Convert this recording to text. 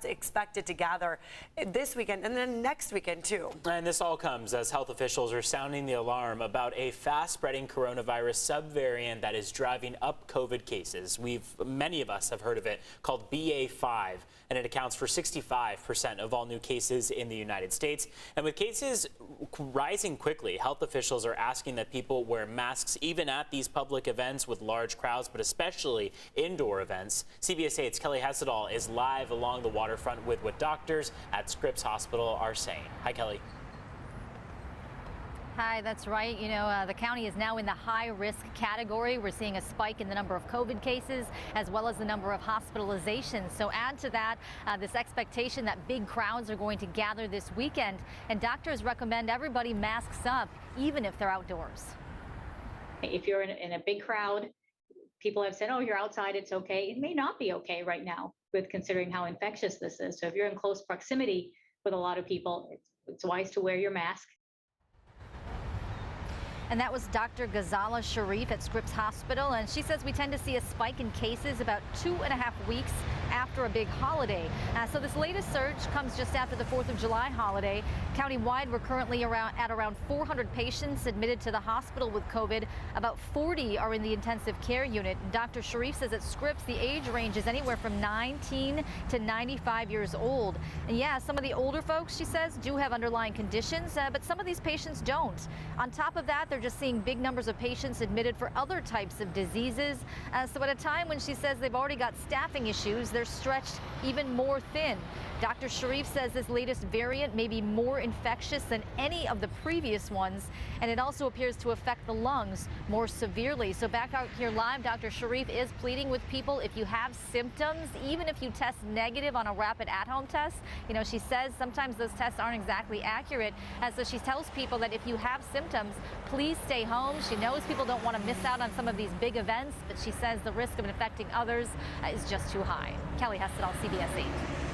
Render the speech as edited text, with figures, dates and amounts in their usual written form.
expected to gather this weekend and then next weekend too. And this all comes as health officials are sounding the alarm about a fast-spreading coronavirus subvariant that is driving up COVID cases. Many of us have heard of it, called BA.5, and it accounts for 65% of all new cases in the United States. And with cases rising quickly, health officials are asking that people wear masks even at these public events with large crowds, but especially indoor events. CBS 8's Kelly Hessedal is live along the waterfront with what doctors at Scripps Hospital are saying. Hi, Kelly. Hi, that's right. You know, the county is now in the high-risk category. We're seeing a spike in the number of COVID cases as well as the number of hospitalizations. So add to that this expectation that big crowds are going to gather this weekend. And doctors recommend everybody masks up, even if they're outdoors. If you're in a big crowd, people have said, oh, you're outside, it's okay. It may not be okay right now with considering how infectious this is. So if you're in close proximity with a lot of people, it's wise to wear your mask. And that was Dr. Ghazala Sharif at Scripps Hospital, and she says we tend to see a spike in cases about 2.5 weeks after a big holiday. So this latest surge comes just after the 4th of July holiday. Countywide, we're currently at around 400 patients admitted to the hospital with COVID. About 40 are in the intensive care unit. Dr. Sharif says at Scripps, the age range is anywhere from 19 to 95 years old. And yeah, some of the older folks, she says, do have underlying conditions, but some of these patients don't. On top of that, they're just seeing big numbers of patients admitted for other types of diseases. So at a time when she says they've already got staffing issues, they're stretched even more thin. Dr. Sharif says this latest variant may be more infectious than any of the previous ones, and it also appears to affect the lungs more severely. So back out here live, Dr. Sharif is pleading with people, if you have symptoms, even if you test negative on a rapid at-home test, you know, she says sometimes those tests aren't exactly accurate. So she tells people that if you have symptoms, please stay home. She knows people don't want to miss out on some of these big events, but she says the risk of infecting others is just too high. Kelly Hessedal, CBS 8.